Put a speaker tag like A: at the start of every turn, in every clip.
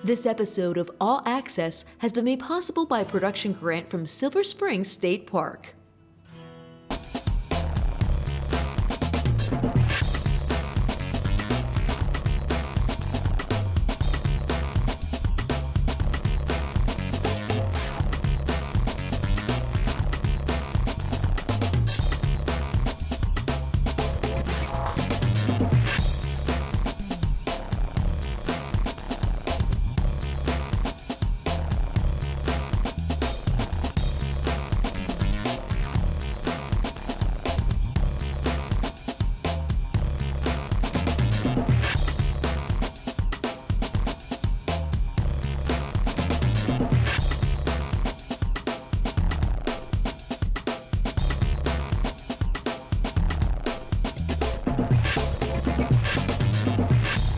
A: This episode of All Access has been made possible by a production grant from Silver Springs State Park.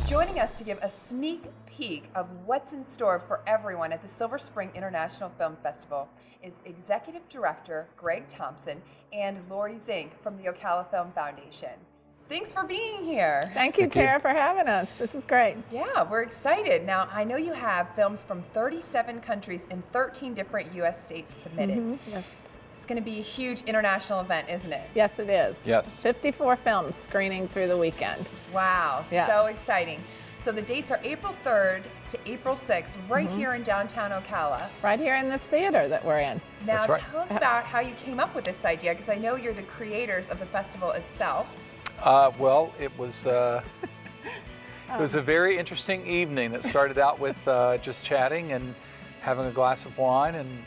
B: Joining us to give a sneak peek of what's in store for everyone at the Silver Spring International Film Festival is Executive Director Greg Thompson and Laurie Zink from the Ocala Film Foundation. Thanks for being here.
C: Thank you, Tara, for having us. This is great.
B: Yeah, we're excited. Now, I know you have films from 37 countries and 13 different U.S. states submitted.
C: Yes.
B: It's going to be a huge international event, isn't it?
C: Yes, it is.
D: Yes.
C: 54 films screening through the weekend.
B: Wow,
C: Yeah.
B: So exciting. So the dates are April 3rd to April 6th, right here in downtown Ocala.
C: Right here in this theater that we're in.
B: Now,
D: That's right.
B: tell us about how you came up with this idea, because I know you're the creators of the festival itself.
D: Well, it was a very interesting evening that started out with just chatting and having a glass of wine. And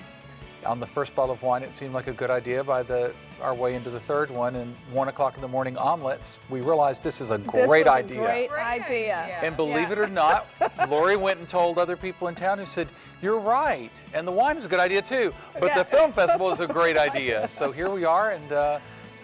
D: on the first bottle of wine, it seemed like a good idea. By our way into the third one, and 1 o'clock in the morning omelets, we realized this is a great idea.
C: Great idea.
D: And believe it or not, Laurie went and told other people in town who said, "You're right, and the wine is a good idea too, but the film festival is a great idea." So here we are, and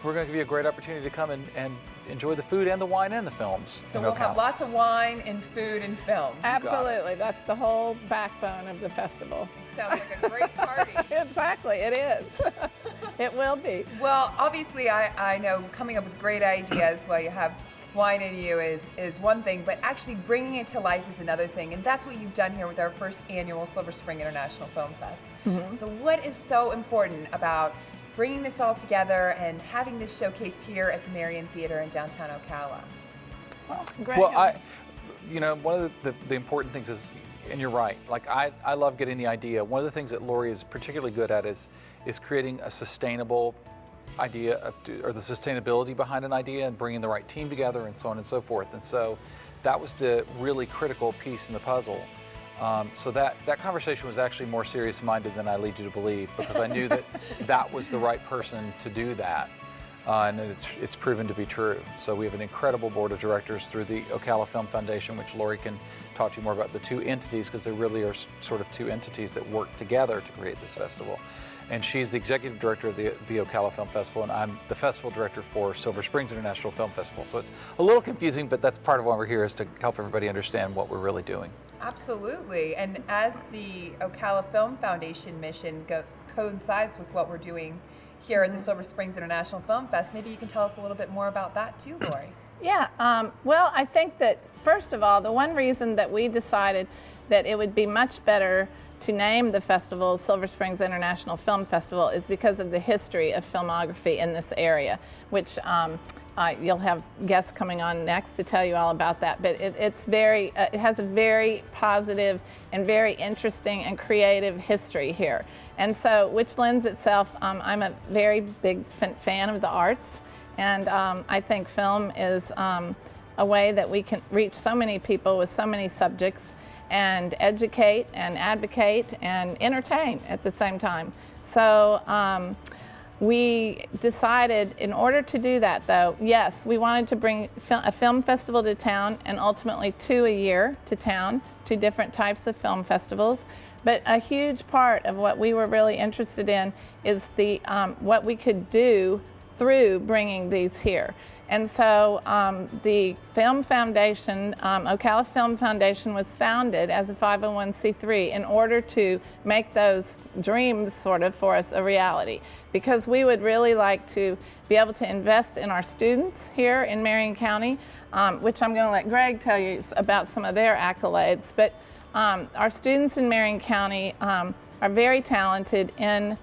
D: we're going to give you a great opportunity to come and enjoy the food and the wine and the films.
B: So we'll have lots of wine and food and film.
C: Absolutely. That's the whole backbone of the festival.
B: Sounds like a great party.
C: Exactly, it is. It will be.
B: Well, obviously, I know coming up with great ideas while you have wine in you is one thing, but actually bringing it to life is another thing. And that's what you've done here with our first annual Silver Spring International Film Fest. So what is so important about bringing this all together and having this showcase here at the Marion Theater in downtown Ocala?
C: Well, great.
D: Well, one of the important things is, and you're right, like I love getting the idea. One of the things that Laurie is particularly good at is creating a sustainable idea, or the sustainability behind an idea, and bringing the right team together and so on and so forth. And so that was the really critical piece in the puzzle. So that conversation was actually more serious-minded than I lead you to believe, because I knew that was the right person to do that, and it's proven to be true. So we have an incredible board of directors through the Ocala Film Foundation, which Laurie can talk to you more about the two entities, because there really are sort of two entities that work together to create this festival. And she's the executive director of the Ocala Film Festival, and I'm the festival director for Silver Springs International Film Festival. So it's a little confusing, but that's part of why we're here, is to help everybody understand what we're really doing.
B: Absolutely. And as the Ocala Film Foundation mission coincides with what we're doing here at the Silver Springs International Film Fest, maybe you can tell us a little bit more about that too, Laurie.
C: Yeah, well, I think that, first of all, the one reason that we decided that it would be much better to name the festival Silver Springs International Film Festival is because of the history of filmography in this area, which you'll have guests coming on next to tell you all about that. But it has a very positive and very interesting and creative history here, and so which lends itself. I'm a very big fan of the arts, and I think film is a way that we can reach so many people with so many subjects, and educate and advocate and entertain at the same time. So we decided, in order to do that though, yes, we wanted to bring a film festival to town, and ultimately 2 a year to town, 2 different types of film festivals. But a huge part of what we were really interested in is what we could do through bringing these here. And so the Film Foundation, Ocala Film Foundation, was founded as a 501c3 in order to make those dreams sort of for us a reality, because we would really like to be able to invest in our students here in Marion County, which I'm going to let Greg tell you about some of their accolades. But Our students in Marion County are very talented in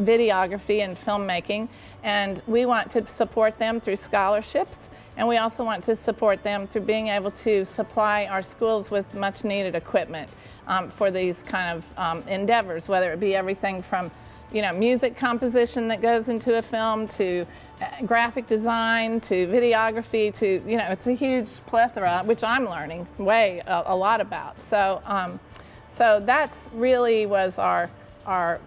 C: videography and filmmaking, and we want to support them through scholarships, and we also want to support them through being able to supply our schools with much needed equipment for these kind of endeavors, whether it be everything from music composition that goes into a film, to graphic design, to videography, to, it's a huge plethora, which I'm learning a lot about. So, so that's really was our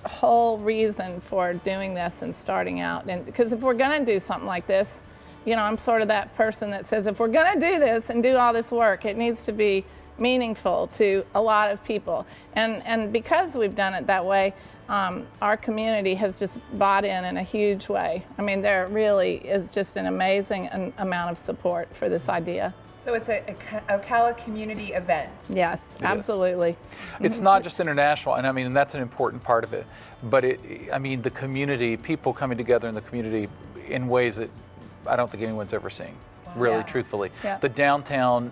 C: whole reason for doing this and starting out. And because if we're going to do something like this, I'm sort of that person that says, if we're going to do this and do all this work, it needs to be meaningful to a lot of people. And because we've done it that way, our community has just bought in a huge way. I mean, there really is just an amazing amount of support for this idea.
B: So it's a Ocala community event.
C: Yes, absolutely.
D: It's not just international, and I mean, that's an important part of it, but the community, people coming together in the community in ways that I don't think anyone's ever seen, really, truthfully.
C: Yeah.
D: The downtown,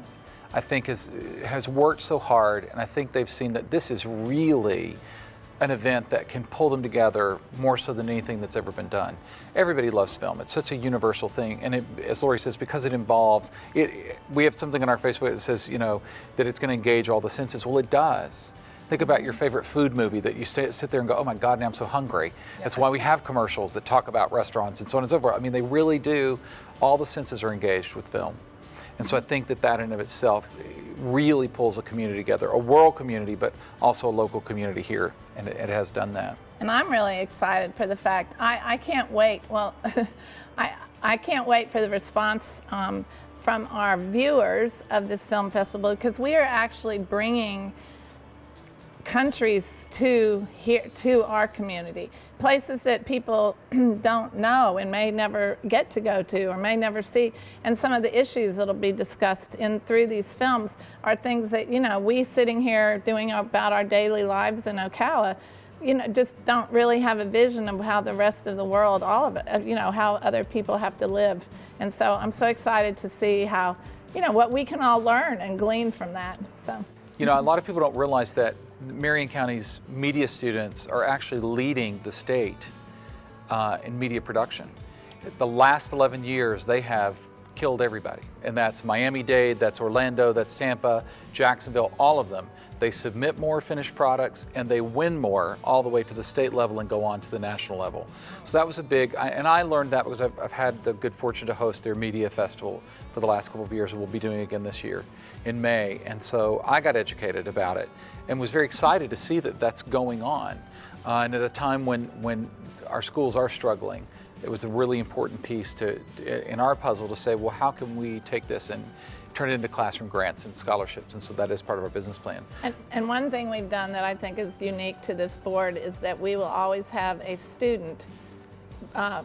D: I think, has worked so hard, and I think they've seen that this is really an event that can pull them together more so than anything that's ever been done. Everybody loves film. It's such a universal thing, and as Laurie says, because it involves it. We have something on our Facebook that says, that it's going to engage all the senses. Well, it does. Think about your favorite food movie that you sit there and go, oh my God, now I'm so hungry. Yeah. That's why we have commercials that talk about restaurants and so on and so forth. I mean, they really do. All the senses are engaged with film. And so I think that in and of itself really pulls a community together, a world community, but also a local community here, and it has done that.
C: And I'm really excited for the fact, I can't wait, well, I can't wait for the response from our viewers of this film festival, because we are actually bringing countries to our community, places that people don't know and may never get to go to or may never see. And some of the issues that'll be discussed through these films are things that we sitting here doing about our daily lives in Ocala, just don't really have a vision of how the rest of the world, all of it, how other people have to live. And so I'm so excited to see how, what we can all learn and glean from that. So.
D: A lot of people don't realize that Marion County's media students are actually leading the state in media production. The last 11 years, they have killed everybody. And that's Miami-Dade, that's Orlando, that's Tampa, Jacksonville, all of them. They submit more finished products and they win more all the way to the state level and go on to the national level. So that was a big, and I learned that because I've had the good fortune to host their media festival for the last couple of years, and we'll be doing it again this year in May. And so I got educated about it and was very excited to see that that's going on. And at a time when our schools are struggling, it was a really important piece in our puzzle to say, well, how can we take this and turn it into classroom grants and scholarships? And so that is part of our business plan.
C: And one thing we've done that I think is unique to this board is that we will always have a student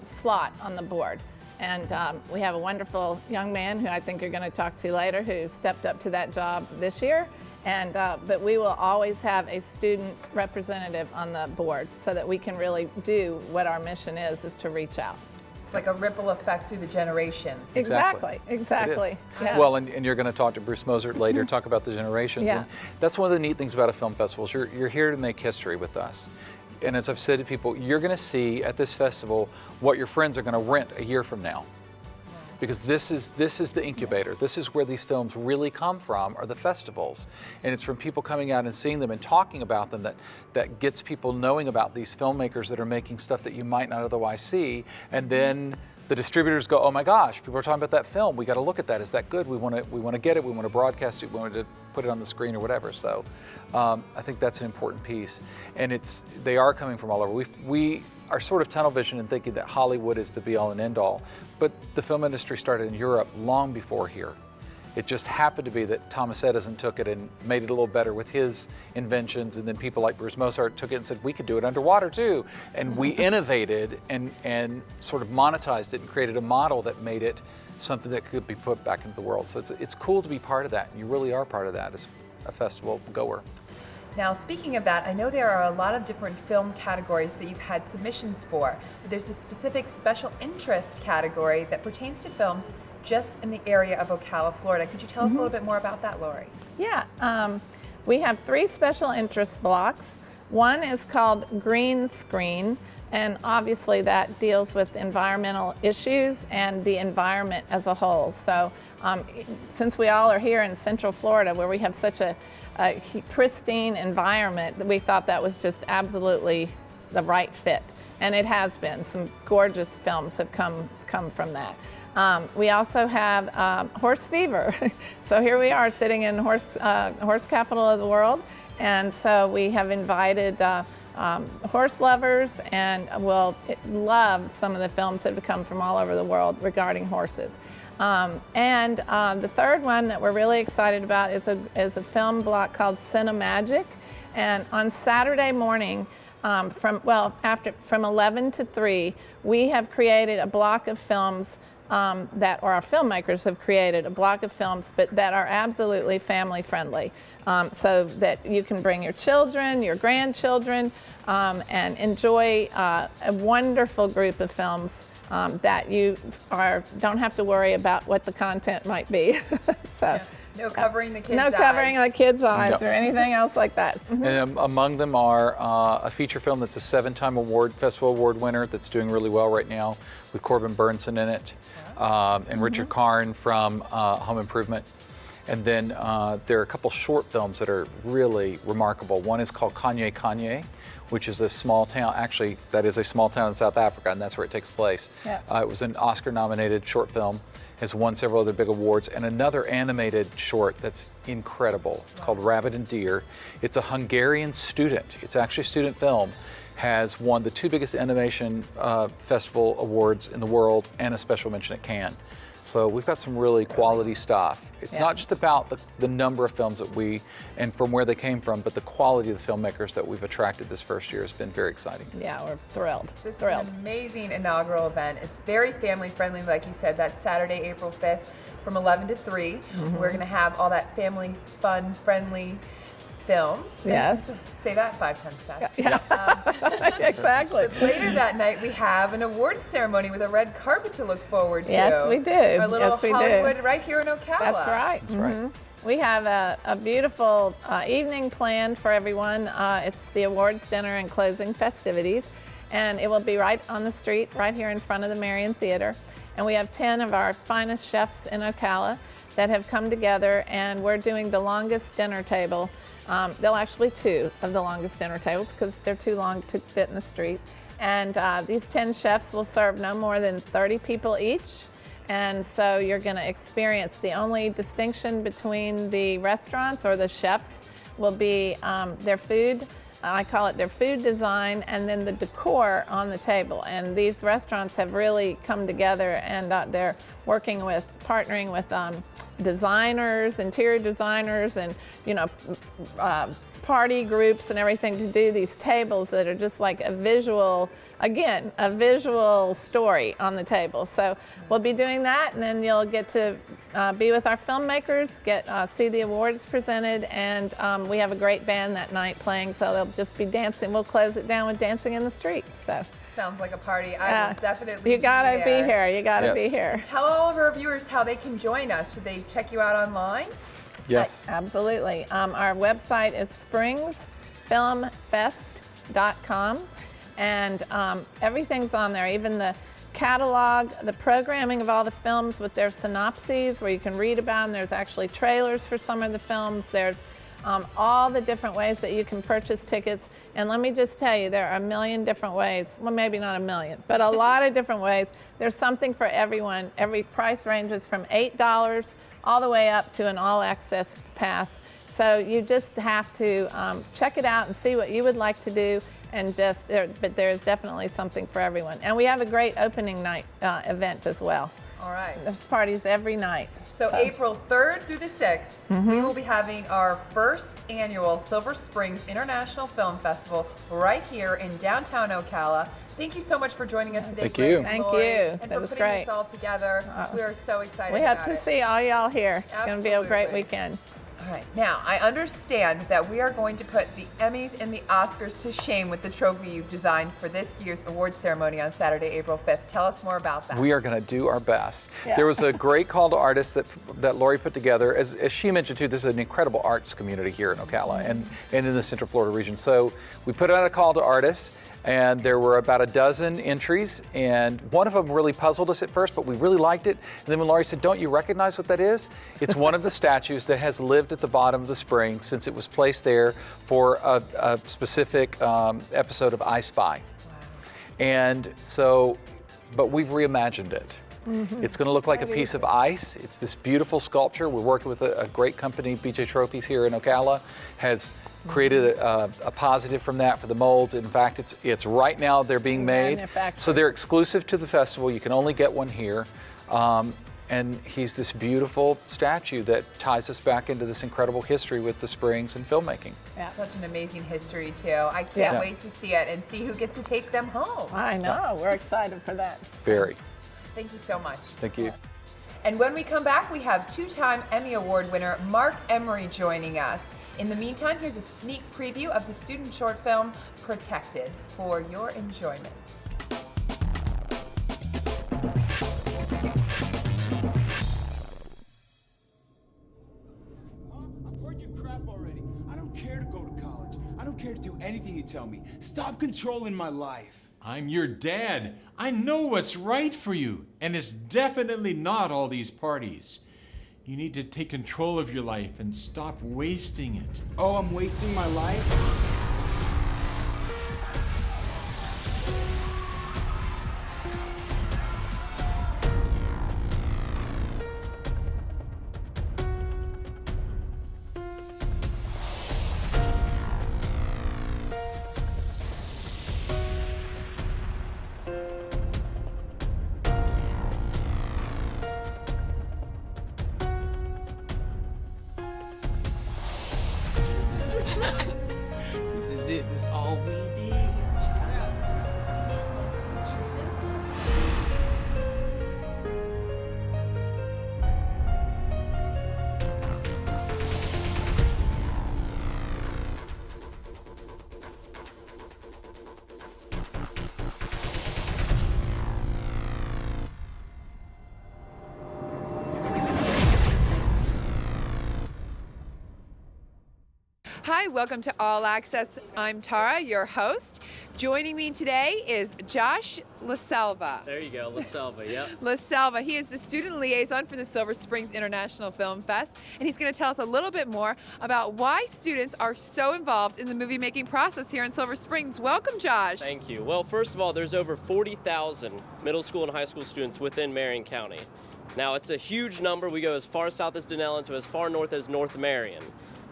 C: slot on the board. And we have a wonderful young man who I think you're going to talk to later who stepped up to that job this year. And but we will always have a student representative on the board so that we can really do what our mission is to reach out.
B: It's like a ripple effect through the generations.
C: Exactly. Yeah.
D: Well, and you're going to talk to Bruce Mozert later, talk about the generations.
C: Yeah.
D: And that's one of the neat things about a film festival is you're here to make history with us. And as I've said to people, you're going to see at this festival what your friends are going to rent a year from now. Because this is the incubator. This is where these films really come from, are the festivals. And it's from people coming out and seeing them and talking about them that gets people knowing about these filmmakers that are making stuff that you might not otherwise see. And then the distributors go, oh my gosh, people are talking about that film. We got to look at that. Is that good? We want to get it. We want to broadcast it. We want to put it on the screen or whatever. So I think that's an important piece. And they are coming from all over. We are sort of tunnel vision in thinking that Hollywood is the be all and end all. But the film industry started in Europe long before here. It just happened to be that Thomas Edison took it and made it a little better with his inventions, and then people like Bruce Mozart took it and said, we could do it underwater too. And we innovated and sort of monetized it and created a model that made it something that could be put back into the world. So it's cool to be part of that, and you really are part of that as a festival goer.
B: Now, speaking of that, I know there are a lot of different film categories that you've had submissions for, but there's a specific special interest category that pertains to films just in the area of Ocala, Florida. Could you tell us a little bit more about that, Laurie?
C: Yeah. We have 3 special interest blocks. One is called Green Screen, and obviously that deals with environmental issues and the environment as a whole. So since we all are here in Central Florida where we have such a pristine environment, we thought that was just absolutely the right fit. And it has been. Some gorgeous films have come from that. We also have horse fever. So here we are sitting in horse capital of the world. And so we have invited horse lovers, and will love some of the films that have come from all over the world regarding horses. And the third one that we're really excited about is a film block called Cinemagic. And on Saturday morning, from 11 to 3, we have created a block of films that, or our filmmakers have created a block of films, but that are absolutely family friendly, so that you can bring your children, your grandchildren, and enjoy a wonderful group of films that you don't have to worry about what the content might be. So.
B: Yeah. No covering the kids' eyes.
C: No covering the kids' eyes or anything else like that.
D: And among them are a feature film that's a 7-time Festival Award winner that's doing really well right now, with Corbin Burnson in it, and Richard Karn from Home Improvement. And then there are a couple short films that are really remarkable. One is called Kanye Kanye, which is a small town, actually that is a small town in South Africa, and that's where it takes place. Yeah. It was an Oscar-nominated short film, has won several other big awards, and another animated short that's incredible. It's called Rabbit and Deer. It's a Hungarian student. It's actually a student film. Has won the 2 biggest animation festival awards in the world and a special mention at Cannes. So we've got some really quality stuff. It's not just about the number of films that and from where they came from, but the quality of the filmmakers that we've attracted this first year has been very exciting.
C: Yeah, we're thrilled.
B: This is an amazing inaugural event. It's very family friendly, like you said. That's Saturday, April 5th from 11 to 3. We're going to have all that family fun, friendly films.
C: Yes.
B: Say that 5 times fast.
C: Yeah. Exactly.
B: But later that night, we have an awards ceremony with a red carpet to look forward to.
C: Yes, we do.
B: Our little Hollywood right here in Ocala.
C: That's right.
D: That's right.
C: We have a beautiful evening planned for everyone. It's the awards dinner and closing festivities, and it will be right on the street, right here in front of the Marion Theater. And we have 10 of our finest chefs in Ocala that have come together, and we're doing the longest dinner table. They'll actually 2 of the longest dinner tables because they're too long to fit in the street. And these 10 chefs will serve no more than 30 people each. And so you're going to experience the only distinction between the restaurants or the chefs will be their food. I call it their food design, and then the decor on the table. And these restaurants have really come together, and they're partnering with designers, interior designers, and party groups and everything to do these tables that are just like a visual story on the table. So we'll be doing that, and then you'll get to be with our filmmakers, see the awards presented, and we have a great band that night playing, so they'll just be dancing. We'll close it down with dancing in the street. So
B: sounds like a party. I will definitely
C: You gotta be here. You gotta
D: Yes.
C: be here.
B: Tell all of our viewers how they can join us. Should they check you out online?
D: Yes.
C: Absolutely. Our website is springsfilmfest.com, and everything's on there, even the catalog, the programming of all the films with their synopses where you can read about them. There's actually trailers for some of the films. There's all the different ways that you can purchase tickets. And let me just tell you, there are a million different ways. Well, maybe not a million, but a lot of different ways. There's something for everyone. Every price ranges from $8 all the way up to an all-access pass. So you just have to check it out and see what you would like to do. But there's definitely something for everyone. And we have a great opening night event as well.
B: All right.
C: There's parties every night.
B: So April 3rd through the 6th, we will be having our first annual Silver Springs International Film Festival right here in downtown Ocala. Thank you so much for joining us today.
D: Thank
B: Greg
D: you.
B: and
C: Thank
B: Laurie,
C: you.
B: And
C: That
B: for
C: was
B: putting
C: great.
B: this all together. We are so excited
C: We
B: about
C: hope to
B: it.
C: see all y'all here. It's going to be a great
B: Absolutely.
C: weekend.
B: All right, now I understand that we are going to put the Emmys and the Oscars to shame with the trophy you've designed for this year's award ceremony on Saturday, April 5th. Tell us more about that.
D: We are going to do our best.
C: Yeah.
D: There was a great call to artists that Laurie put together. As she mentioned too, this is an incredible arts community here in Ocala and in the Central Florida region. So we put out a call to artists, and there were about a dozen entries, and one of them really puzzled us at first, but we really liked it. And then when Laurie said, "Don't you recognize what that is?" It's one of the statues that has lived at the bottom of the spring since it was placed there for a specific episode of I Spy. Wow. And so, but we've reimagined it. It's going to look like a piece of ice. It's this beautiful sculpture. We're working with a great company, BJ Trophies here in Ocala, has created a positive from that for the molds. In fact, it's right now they're being made. So they're exclusive to the festival. You can only get one here. And he's this beautiful statue that ties us back into this incredible history with the Springs and filmmaking.
B: Yeah. Such an amazing history too. I can't wait to see it and see who gets to take them home.
C: I know, we're excited for that.
D: Very.
B: Thank you so much.
D: Thank you.
B: And when we come back, we have two-time Emmy Award winner Mark Emery joining us. In the meantime, here's a sneak preview of the student short film, Protected, for your enjoyment.
E: I've heard your crap already. I don't care to go to college. I don't care to do anything you tell me. Stop controlling my life.
F: I'm your dad. I know what's right for you, and it's definitely not all these parties. You need to take control of your life and stop wasting it.
E: Oh, I'm wasting my life? This is it. This is all we need.
B: Hi, welcome to All Access. I'm Tara, your host. Joining me today is Josh LaSelva.
G: There you go, LaSelva, yep.
B: LaSelva, he is the student liaison for the Silver Springs International Film Fest, and he's going to tell us a little bit more about why students are so involved in the movie making process here in Silver Springs. Welcome, Josh.
G: Thank you. Well, first of all, there's over 40,000 middle school and high school students within Marion County. Now, it's a huge number. We go as far south as Denellen to as far north as North Marion.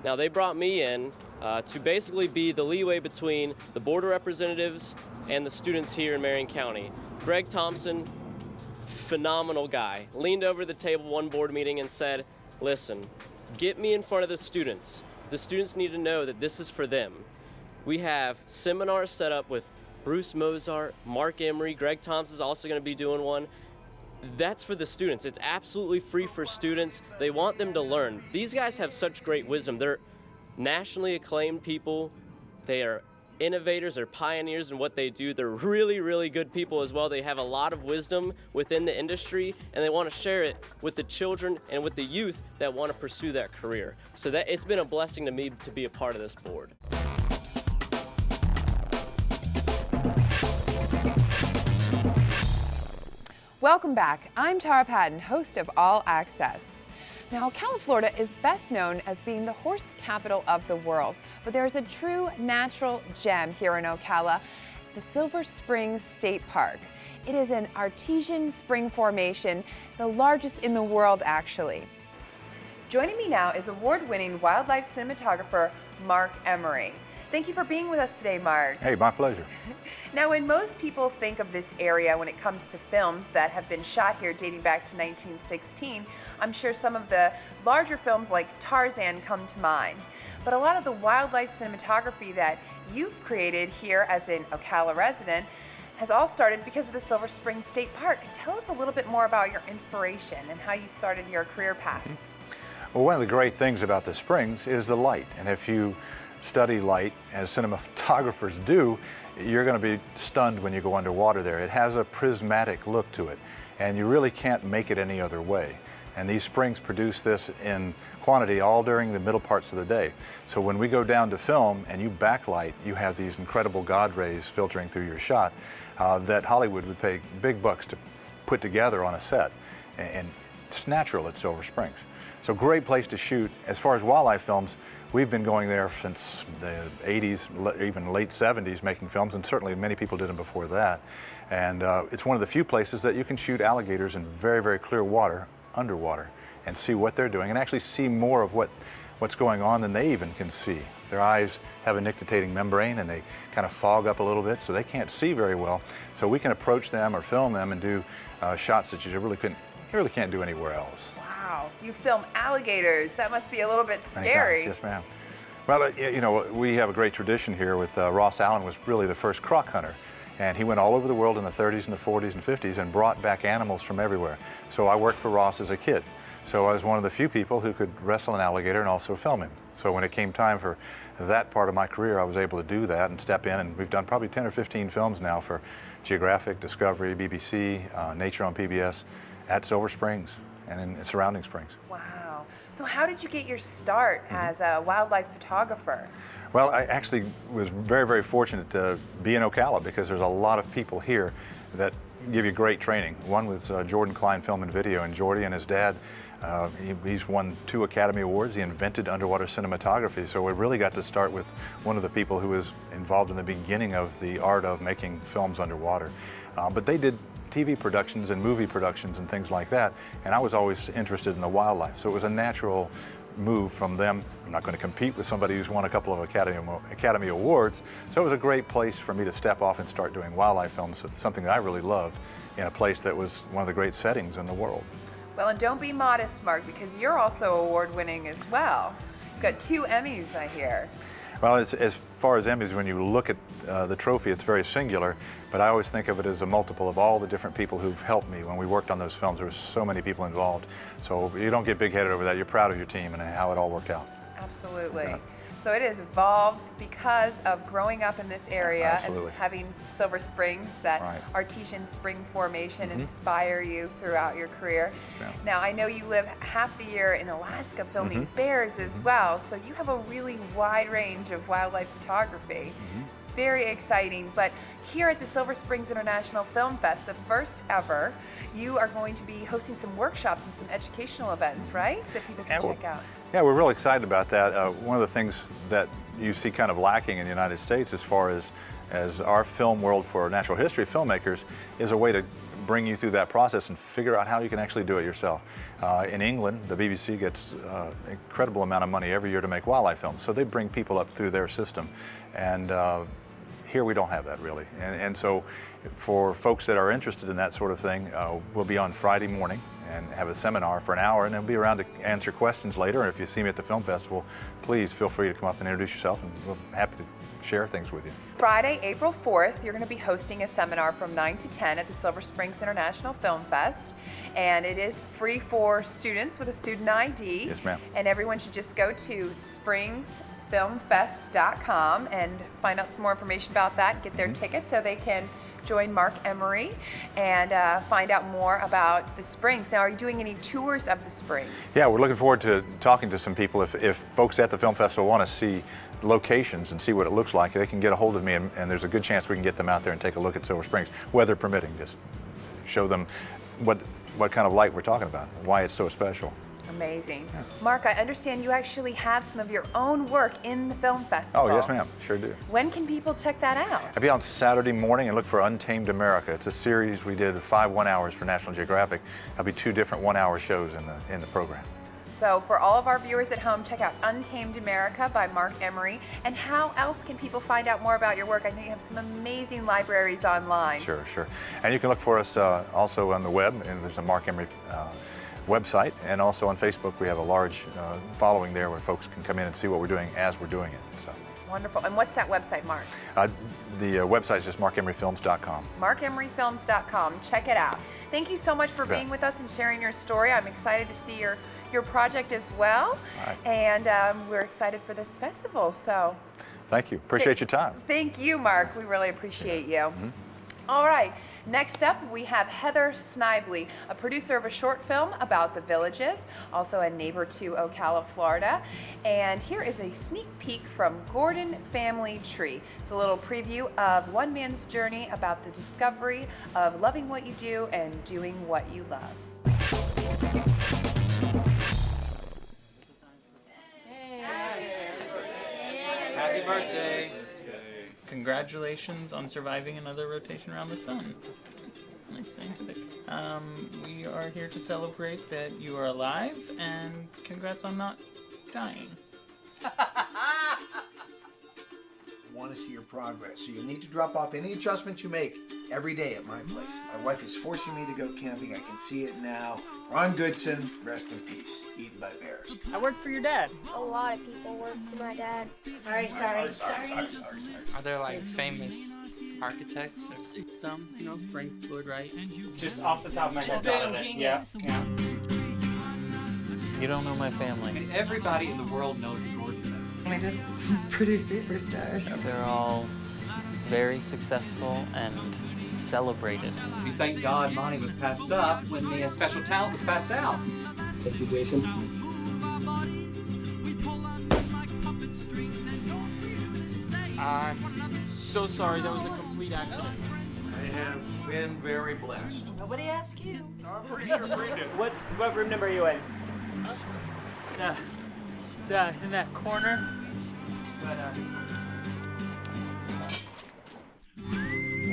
G: Now, they brought me in to basically be the leeway between the board of representatives and the students here in Marion County. Greg Thompson, phenomenal guy, leaned over the table one board meeting and said, "Listen, get me in front of the students. The students need to know that this is for them." We have seminars set up with Bruce Mozart, Mark Emery, Greg Thompson's also going to be doing one. That's for the students. It's absolutely free for students. They want them to learn. These guys have such great wisdom. They're nationally acclaimed people. They are innovators. They're pioneers in what they do. They're really, really good people as well. They have a lot of wisdom within the industry, and they want to share it with the children and with the youth that want to pursue that career. So that it's been a blessing to me to be a part of this board.
B: Welcome back. I'm Tara Patten, host of All Access. Now, Ocala, Florida is best known as being the horse capital of the world, but there is a true natural gem here in Ocala, the Silver Springs State Park. It is an artesian spring formation, the largest in the world, actually. Joining me now is award-winning wildlife cinematographer Mark Emery. Thank you for being with us today, Mark.
H: Hey, my pleasure.
B: Now, when most people think of this area when it comes to films that have been shot here dating back to 1916, I'm sure some of the larger films like Tarzan come to mind. But a lot of the wildlife cinematography that you've created here as an Ocala resident has all started because of the Silver Springs State Park. Tell us a little bit more about your inspiration and how you started your career path.
H: Well, one of the great things about the springs is the light. And if you study light, as cinematographers do, you're going to be stunned when you go underwater there. It has a prismatic look to it, and you really can't make it any other way. And these springs produce this in quantity all during the middle parts of the day. So when we go down to film and you backlight, you have these incredible God rays filtering through your shot that Hollywood would pay big bucks to put together on a set. And it's natural at Silver Springs. So great place to shoot. As far as wildlife films, we've been going there since the 80s, even late 70s, making films, and certainly many people did them before that. And it's one of the few places that you can shoot alligators in very, very clear water, underwater, and see what they're doing, and actually see more of what's going on than they even can see. Their eyes have a nictitating membrane, and they kind of fog up a little bit, so they can't see very well. So we can approach them or film them and do shots that you really can't do anywhere else.
B: Wow, you film alligators. That must be a little bit scary.
H: Yes, ma'am. Well, you know, we have a great tradition here with Ross Allen was really the first croc hunter. And he went all over the world in the 30s and the 40s and 50s and brought back animals from everywhere. So I worked for Ross as a kid. So I was one of the few people who could wrestle an alligator and also film him. So when it came time for that part of my career, I was able to do that and step in. And we've done probably 10 or 15 films now for Geographic, Discovery, BBC, Nature on PBS at Silver Springs and in surrounding springs.
B: Wow. So how did you get your start as a wildlife photographer?
H: Well, I actually was very, very fortunate to be in Ocala because there's a lot of people here that give you great training. One was Jordan Klein Film and Video, and Jordy and his dad, he's won 2 Academy Awards. He invented underwater cinematography, so we really got to start with one of the people who was involved in the beginning of the art of making films underwater. But they did TV productions and movie productions and things like that, and I was always interested in the wildlife, so it was a natural move from them. I'm not going to compete with somebody who's won a couple of Academy Awards, so it was a great place for me to step off and start doing wildlife films, something that I really loved, in a place that was one of the great settings in the world.
B: Well, and don't be modest, Mark, because you're also award-winning as well. You've got 2 Emmys, I hear.
H: Well, as far as Emmys, when you look at the trophy, it's very singular, but I always think of it as a multiple of all the different people who've helped me. When we worked on those films, there were so many people involved. So you don't get big-headed over that. You're proud of your team and how it all worked out.
B: Absolutely.
H: Yeah.
B: So it has evolved because of growing up in this area
H: Absolutely.
B: and having Silver Springs, that
H: Right.
B: artesian spring formation inspire you throughout your career.
H: Yeah.
B: Now, I know you live half the year in Alaska filming bears as well, so you have a really wide range of wildlife photography. Very exciting. But here at the Silver Springs International Film Fest, the first ever, you are going to be hosting some workshops and some educational events, right? That people can check out.
H: Yeah, we're really excited about that. One of the things that you see kind of lacking in the United States as far as our film world for natural history filmmakers is a way to bring you through that process and figure out how you can actually do it yourself. In England, the BBC gets an incredible amount of money every year to make wildlife films, so they bring people up through their system. And here we don't have that really. And so for folks that are interested in that sort of thing, we'll be on Friday morning and have a seminar for an hour, and then we'll be around to answer questions later. And if you see me at the film festival, please feel free to come up and introduce yourself, and we're happy to share things with you.
B: Friday, April 4th, you're going to be hosting a seminar from 9 to 10 at the Silver Springs International Film Fest. And it is free for students with a student ID.
H: Yes, ma'am.
B: And everyone should just go to springsfilmfest.com and find out some more information about that, get their tickets so they can join Mark Emery and find out more about the springs. Now, are you doing any tours of the springs?
H: Yeah, we're looking forward to talking to some people. If folks at the film festival want to see locations and see what it looks like, they can get a hold of me, and there's a good chance we can get them out there and take a look at Silver Springs, weather permitting. Just show them what kind of light we're talking about, why it's so special.
B: Amazing. Yeah. Mark, I understand you actually have some of your own work in the film festival.
H: Oh, yes, ma'am. Sure do.
B: When can people check that out?
H: I'll be on Saturday morning and look for Untamed America. It's a series we did 5 one-hours for National Geographic. There'll be 2 different one-hour shows in the program.
B: So for all of our viewers at home, check out Untamed America by Mark Emery. And how else can people find out more about your work? I know you have some amazing libraries online.
H: Sure. And you can look for us also on the web, and there's a Mark Emery website, and also on Facebook we have a large following there where folks can come in and see what we're doing as we're doing it. So.
B: Wonderful. And what's that website, Mark?
H: The website is just markemeryfilms.com.
B: markemeryfilms.com. Check it out. Thank you so much for being with us and sharing your story. I'm excited to see your your project as well.
H: Right.
B: And we're excited for this festival. So
H: Thank you. Appreciate your time.
B: thank you, Mark. We really appreciate you. All right. Next up, we have Heather Snively, a producer of a short film about the Villages, also a neighbor to Ocala, Florida. And here is a sneak peek from Gordon Family Tree. It's a little preview of one man's journey about the discovery of loving what you do and doing what you love.
I: Happy birthday. Congratulations on surviving another rotation around the sun. Nice scientific. We are here to celebrate that you are alive, and congrats on not dying.
J: Want to see your progress, so you need to drop off any adjustments you make every day at my place. My wife is forcing me to go camping. I can see it now. Ron Goodson, rest in peace, eaten by bears.
I: I work for your dad.
K: A lot of people work for my dad.
J: Sorry.
L: Are there like famous architects?
I: Some, Frank Lloyd Wright.
M: Just off the top of my head. Yeah.
I: You don't know my family.
L: Everybody in the world knows the Gordon family.
N: I just produce superstars.
I: They're all very successful and celebrated.
L: We thank God Monty was passed up when the special talent was passed out.
M: Thank you, Jason.
I: I'm so sorry, that was a complete accident.
J: I have been very blessed.
N: Nobody asked you.
M: I'm pretty sure Bree did. What room number are you in?
I: It's in that corner. But,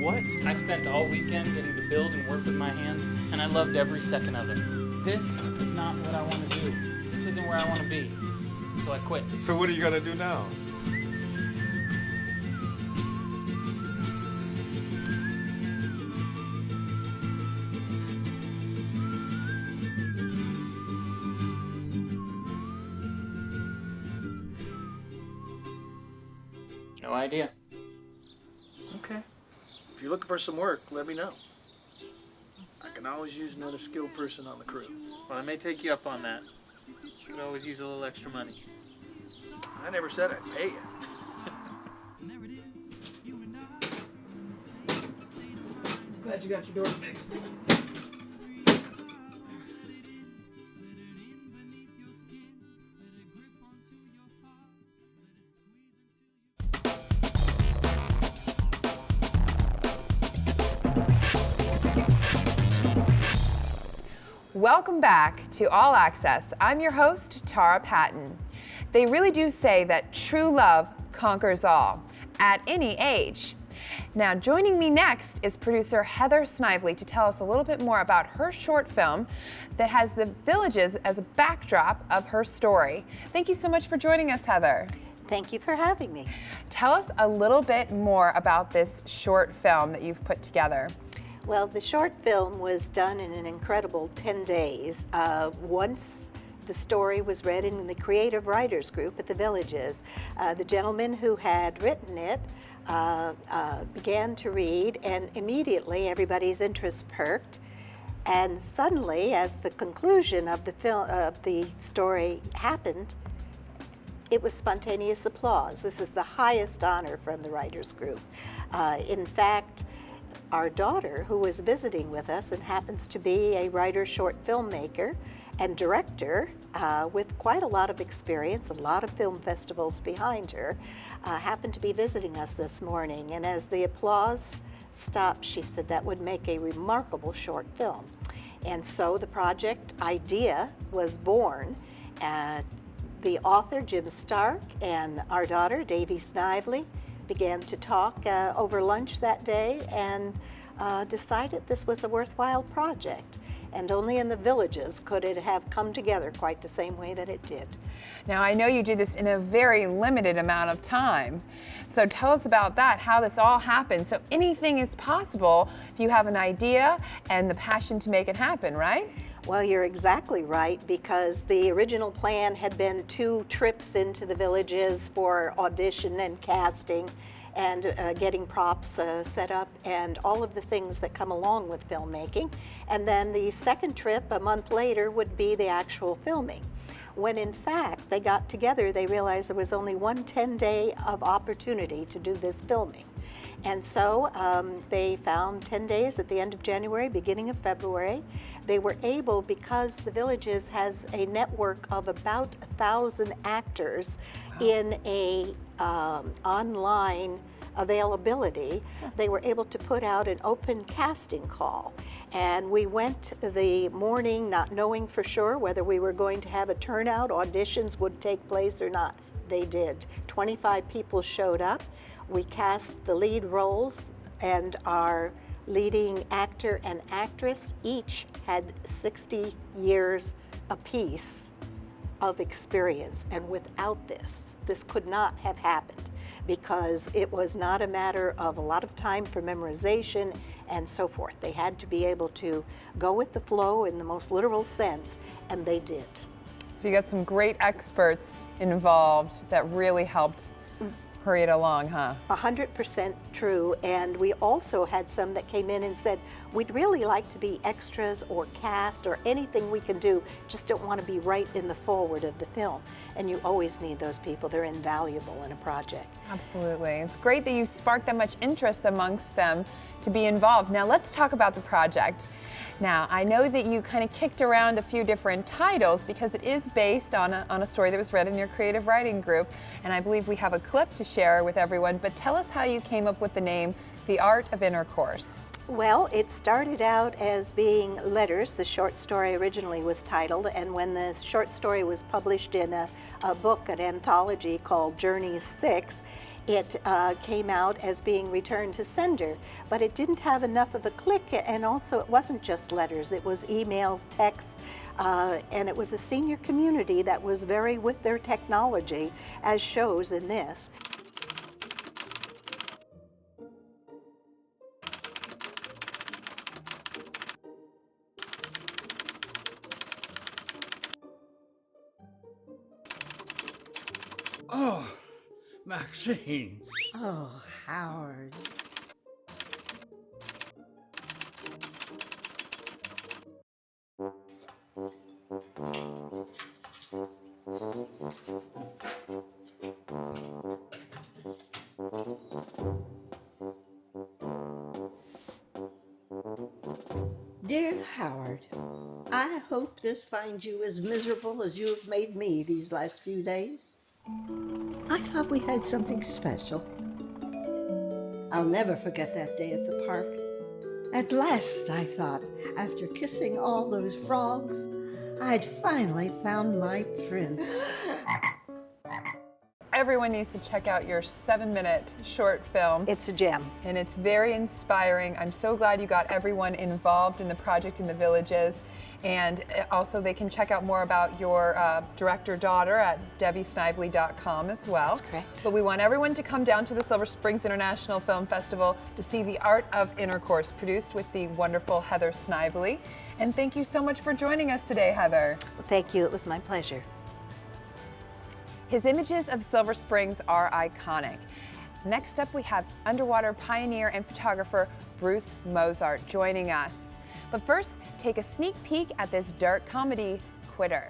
M: What?
I: I spent all weekend getting to build and work with my hands, and I loved every second of it. This is not what I want to do. This isn't where I want to be. So I quit.
F: So what are you gonna do now?
I: No idea.
J: Okay. If you're looking for some work, let me know. I can always use another skilled person on the crew.
I: Well, I may take you up on that. Could always use a little extra money.
J: I never said I'd pay you.
N: Glad you got your door fixed.
B: Welcome back to All Access. I'm your host, Tara Patten. They really do say that true love conquers all, at any age. Now, joining me next is producer Heather Snively to tell us a little bit more about her short film that has the Villages as a backdrop of her story. Thank you so much for joining us, Heather.
N: Thank you for having me.
B: Tell us a little bit more about this short film that you've put together.
N: Well, the short film was done in an incredible 10 days. Once the story was read in the creative writers group at the Villages, the gentleman who had written it began to read, and immediately everybody's interest perked. And suddenly, as the conclusion of the story happened, it was spontaneous applause. This is the highest honor from the writers group. In fact, our daughter, who was visiting with us and happens to be a writer, short filmmaker, and director with quite a lot of experience, a lot of film festivals behind her, happened to be visiting us this morning. And as the applause stopped, she said that would make a remarkable short film. And so the project idea was born. The author, Jim Stark, and our daughter, Davy Snively, began to talk over lunch that day and decided this was a worthwhile project. And only in the Villages could it have come together quite the same way that it did.
B: Now, I know you do this in a very limited amount of time. So tell us about that, how this all happened. So anything is possible if you have an idea and the passion to make it happen, right?
N: Well, you're exactly right, because the original plan had been 2 trips into the villages for audition and casting and getting props set up and all of the things that come along with filmmaking. And then the second trip, a month later, would be the actual filming. When in fact they got together, they realized there was only one 10-day of opportunity to do this filming. And so they found 10 days at the end of January, beginning of February. They were able, because the Villages has a network of about 1,000 actors in a online availability, they were able to put out an open casting call. And we went the morning not knowing for sure whether we were going to have a turnout, auditions would take place or not. They did. 25 people showed up. We cast the lead roles, and our leading actor and actress each had 60 years apiece of experience. And without this could not have happened, because it was not a matter of a lot of time for memorization and so forth. They had to be able to go with the flow in the most literal sense, and they did.
B: So you got some great experts involved that really helped hurry it along, huh?
N: 100% true, and we also had some that came in and said, we'd really like to be extras or cast or anything we can do, just don't want to be right in the forward of the film. And you always need those people. They're invaluable in a project.
B: Absolutely. It's great that you sparked that much interest amongst them to be involved. Now let's talk about the project. Now, I know that you kind of kicked around a few different titles because it is based on a story that was read in your creative writing group, and I believe we have a clip to share with everyone, but tell us how you came up with the name, The Art of Intercourse.
N: Well, it started out as being letters. The short story originally was titled, and when the short story was published in a book, an anthology called Journeys 6, it came out as being returned to sender, but it didn't have enough of a click, and also it wasn't just letters, it was emails, texts, and it was a senior community that was very with their technology, as shows in this.
O: Oh, Maxine.
P: Oh, Howard. Dear Howard, I hope this finds you as miserable as you have made me these last few days. I thought we had something special. I'll never forget that day at the park. At last, I thought, after kissing all those frogs, I'd finally found my prince.
B: Everyone needs to check out your 7-minute short film.
N: It's a gem.
B: And it's very inspiring. I'm so glad you got everyone involved in the project in the Villages. And also they can check out more about your director-daughter at debbiesnively.com as well.
N: That's correct.
B: But we want everyone to come down to the Silver Springs International Film Festival to see The Art of Intercourse, produced with the wonderful Heather Snively. And thank you so much for joining us today, Heather.
N: Well, thank you. It was my pleasure.
B: His images of Silver Springs are iconic. Next up, we have underwater pioneer and photographer Bruce Mozart joining us. But first, take a sneak peek at this dark comedy, Quitter.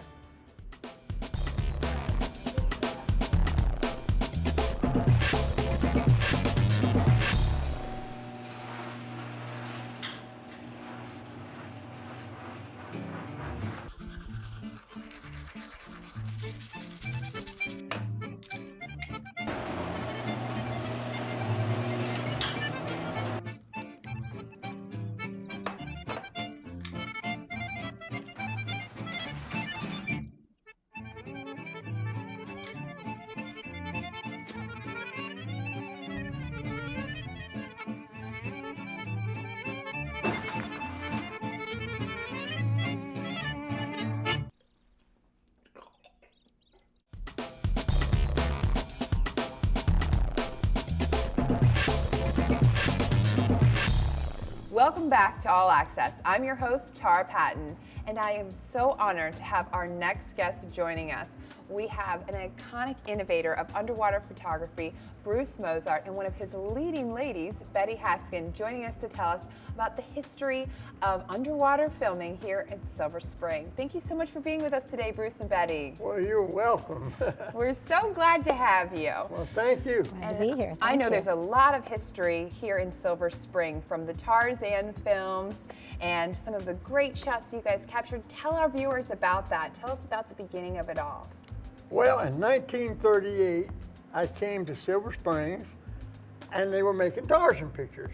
B: Welcome back to All Access. I'm your host, Tara Patten, and I am so honored to have our next guest joining us. We have an iconic innovator of underwater photography, Bruce Mozert, and one of his leading ladies, Betty Haskins, joining us to tell us about the history of underwater filming here in Silver Spring. Thank you so much for being with us today, Bruce and Betty.
Q: Well, you're welcome.
B: We're so glad to have you.
Q: Well, thank you.
B: And
R: to be here.
B: I know
R: Thank you.
B: there's a lot of history here in Silver Spring, from the Tarzan films and some of the great shots you guys captured. Tell our viewers about that. Tell us about the beginning of it all.
Q: Well, in 1938, I came to Silver Springs, and they were making Tarzan pictures.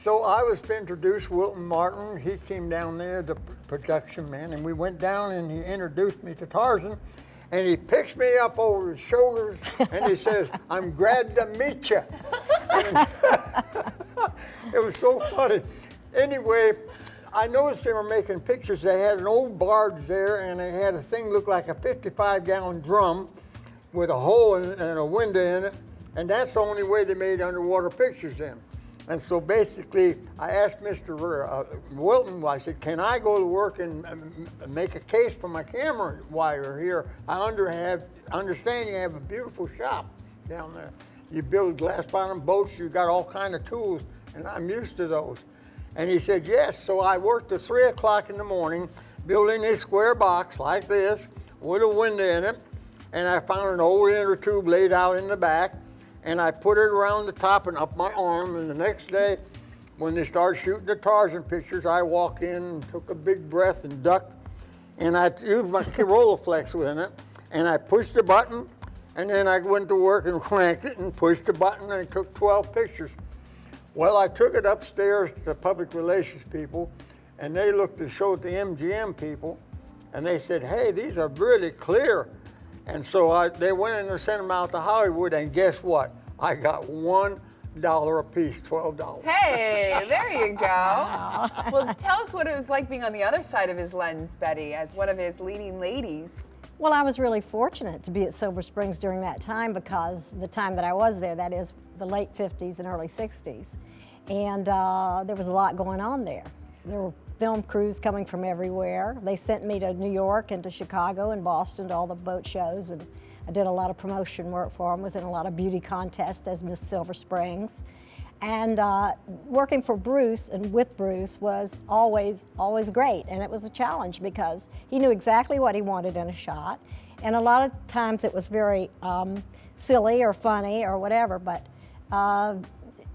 Q: So I was introduced, Wilton Martin, he came down there, the production man, and we went down and he introduced me to Tarzan, and he picks me up over his shoulders and he says, "I'm glad to meet you." It was so funny. Anyway, I noticed they were making pictures. They had an old barge there, and they had a thing look like a 55-gallon drum with a hole and a window in it, and that's the only way they made underwater pictures then. And so basically, I asked Mr. Wilton, I said, "Can I go to work and make a case for my camera while you're here? I understand you have a beautiful shop down there. You build glass-bottom boats, you've got all kind of tools, and I'm used to those." And he said, "Yes." So I worked till 3 o'clock in the morning, building a square box like this with a window in it. And I found an old inner tube laid out in the back, and I put it around the top and up my arm. And the next day, when they started shooting the Tarzan pictures, I walked in and took a big breath and ducked. And I used my Rolleiflex in it, and I pushed the button, and then I went to work and cranked it and pushed the button, and I took 12 pictures. Well, I took it upstairs to the public relations people, and they looked and showed the MGM people, and they said, "Hey, these are really clear." And so they went in and sent them out to Hollywood, and guess what? I got $1 a piece, $12.
B: Hey, there you go. Well, tell us what it was like being on the other side of his lens, Betty, as one of his leading ladies.
R: Well, I was really fortunate to be at Silver Springs during that time, because the time that I was there, that is the late 50s and early 60s. And there was a lot going on there. There were film crews coming from everywhere. They sent me to New York and to Chicago and Boston to all the boat shows, and I did a lot of promotion work for them, was in a lot of beauty contests as Miss Silver Springs. And working for Bruce and with Bruce was always great, and it was a challenge because he knew exactly what he wanted in a shot, and a lot of times it was very silly or funny or whatever, but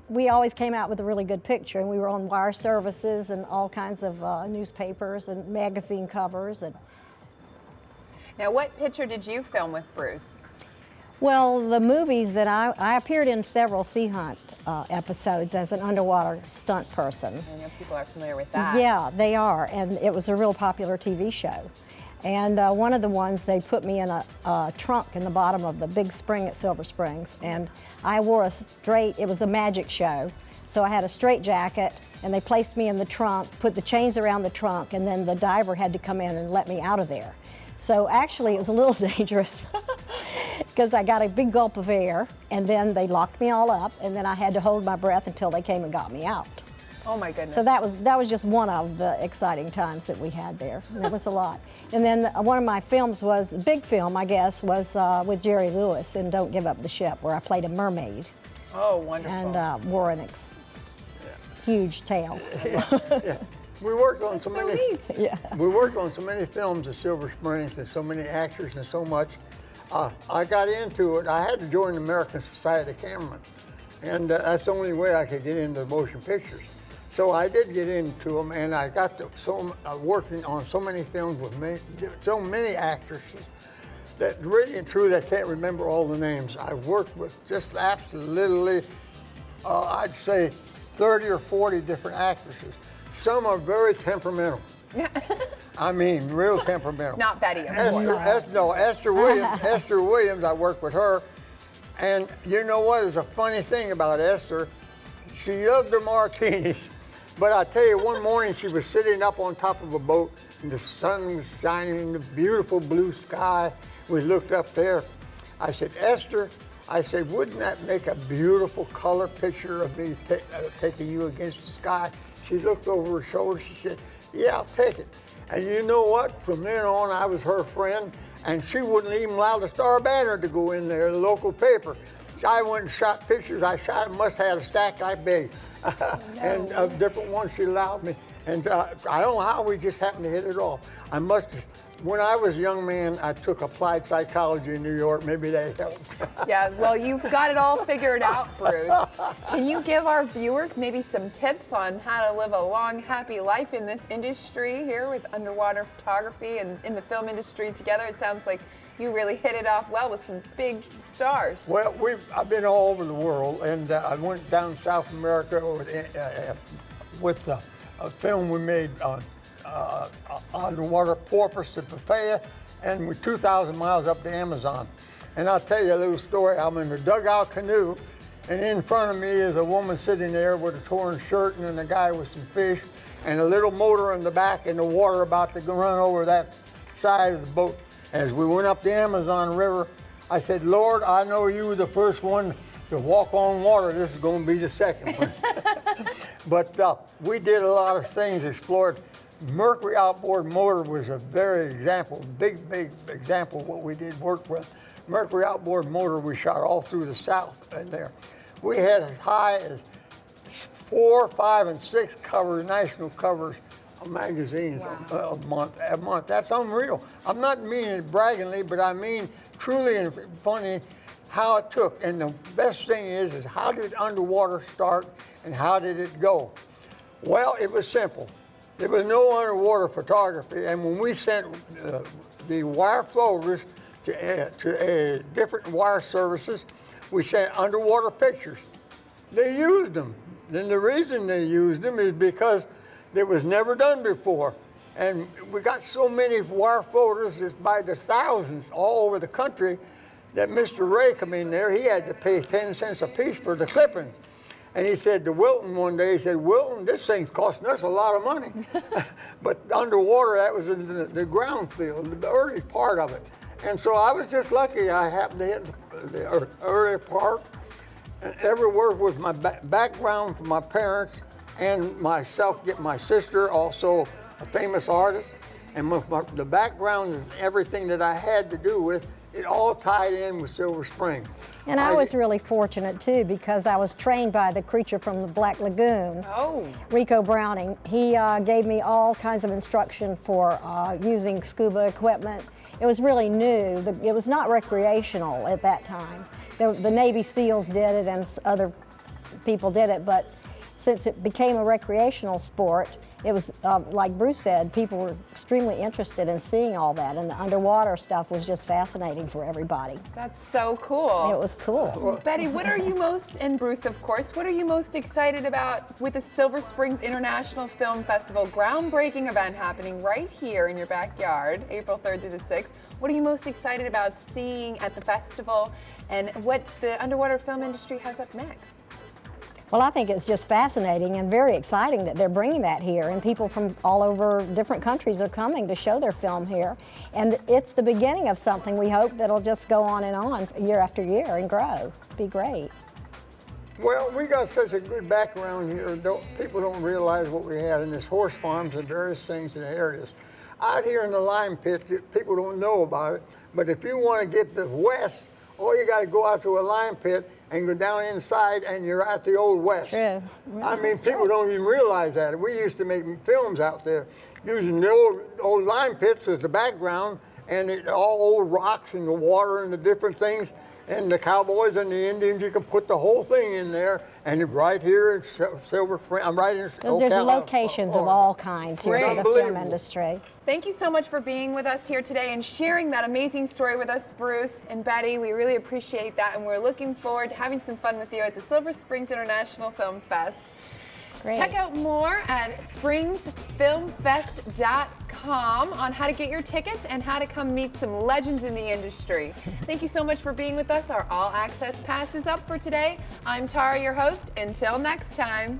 R: we always came out with a really good picture, and we were on wire services and all kinds of newspapers and magazine covers. And
B: now, what picture did you film with Bruce?
R: well, the movies that I appeared in several Sea Hunt episodes as an underwater stunt person.
B: I know people are familiar with that.
R: Yeah, they are, and it was a real popular TV show. And one of the ones, they put me in a trunk in the bottom of the big spring at Silver Springs, and I wore it was a magic show, so I had a straight jacket, and they placed me in the trunk, put the chains around the trunk, and then the diver had to come in and let me out of there. So actually it was a little dangerous because I got a big gulp of air, and then they locked me all up, and then I had to hold my breath until they came and got me out.
B: Oh my goodness.
R: So that was just one of the exciting times that we had there. There was a lot. And then one of my films was, a big film I guess, was with Jerry Lewis in Don't Give Up the Ship, where I played a mermaid.
B: Oh, wonderful.
R: And wore an huge tail.
Q: Yeah. We worked on so many.
R: Neat. Yeah.
Q: We worked on so many films at Silver Springs, and so many actors and so much. I got into it. I had to join the American Society of Cameramen, and that's the only way I could get into motion pictures. So I did get into them, and I got to working on so many films with so many actresses that really and truly I can't remember all the names. I worked with just absolutely, I'd say 30 or 40 different actresses. Some are very temperamental. I mean, real temperamental.
B: Not Betty, of course.
Q: Esther Williams. Esther Williams, I worked with her. And you know what is a funny thing about Esther? She loved her martinis. But I tell you, one morning she was sitting up on top of a boat, and the sun was shining in the beautiful blue sky. We looked up there. I said, "Esther," I said, "wouldn't that make a beautiful color picture of me taking you against the sky?" She looked over her shoulder. She said, "Yeah, I'll take it." And you know what? From then on, I was her friend, and she wouldn't even allow the Star Banner to go in there, the local paper. I went and shot pictures. I must have had a stack like big, and of different ones she allowed me. And I don't know how we just happened to hit it off. When I was a young man, I took applied psychology in New York. Maybe that helped.
B: Yeah, well, you've got it all figured out, Bruce. Can you give our viewers maybe some tips on how to live a long, happy life in this industry here with underwater photography and in the film industry together? It sounds like you really hit it off well with some big stars.
Q: Well, I've been all over the world, and I went down South America with a film we made on underwater porpoise and papaya, and we're 2,000 miles up the Amazon. And I'll tell you a little story. I'm in a dugout canoe, and in front of me is a woman sitting there with a torn shirt, and then a guy with some fish, and a little motor in the back, and the water about to run over that side of the boat. As we went up the Amazon River, I said, Lord, I know you were the first one to walk on water. This is going to be the second one. But we did a lot of things, explored. Mercury outboard motor was a very big example of what we did work with. Mercury outboard motor, we shot all through the South in there. We had as high as 4, 5, and 6 national covers of magazines a month. That's unreal. I'm not meaning it braggingly, but I mean truly and funny how it took. And the best thing is how did underwater start and how did it go? Well, it was simple. There was no underwater photography, and when we sent the wire floaters to different wire services, we sent underwater pictures. They used them. And the reason they used them is because it was never done before. And we got so many wire floaters by the thousands all over the country that Mr. Ray come in there, he had to pay 10 cents a piece for the clipping. And he said to Wilton one day, he said, Wilton, this thing's costing us a lot of money. But underwater, that was in the ground field, the early part of it. And so I was just lucky I happened to hit the early part. And everywhere was my background from my parents and myself, get my sister, also a famous artist. And the background is everything that I had to do with, it all tied in with Silver Spring.
R: And I was really fortunate too because I was trained by the creature from the Black Lagoon, Rico Browning. He gave me all kinds of instruction for using scuba equipment. It was really new. It was not recreational at that time. The Navy SEALs did it and other people did it, but since it became a recreational sport, it was, like Bruce said, people were extremely interested in seeing all that, and the underwater stuff was just fascinating for everybody.
B: That's so cool.
R: It was cool.
B: Betty, what are you most, and Bruce of course, what are you most excited about with the Silver Springs International Film Festival, groundbreaking event happening right here in your backyard, April 3rd through the 6th? What are you most excited about seeing at the festival, and what the underwater film industry has up next?
R: Well, I think it's just fascinating and very exciting that they're bringing that here, and people from all over different countries are coming to show their film here. And it's the beginning of something we hope that'll just go on and on year after year and grow. Be great.
Q: Well, we got such a good background here. People don't realize what we have in this horse farms and various things in the areas. Out here in the lime pit, people don't know about it, but if you want to get the west, all you got to go out to a lime pit and go down inside and you're at the Old West.
R: True.
Q: I mean, people don't even realize that. We used to make films out there using the old lime pits as the background, and all old rocks and the water and the different things. And the cowboys and the Indians, you can put the whole thing in there, and right here in Silver Spring, I'm right in
R: Ocala. There's locations of all kinds here for the film industry.
B: Thank you so much for being with us here today and sharing that amazing story with us, Bruce and Betty. We really appreciate that, and we're looking forward to having some fun with you at the Silver Springs International Film Fest.
R: Great.
B: Check out more at springsfilmfest.com on how to get your tickets and how to come meet some legends in the industry. Thank you so much for being with us. Our All Access Pass is up for today. I'm Tara, your host. Until next time.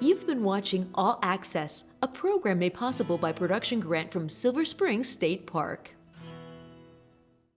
A: You've been watching All Access, a program made possible by production grant from Silver Springs State Park.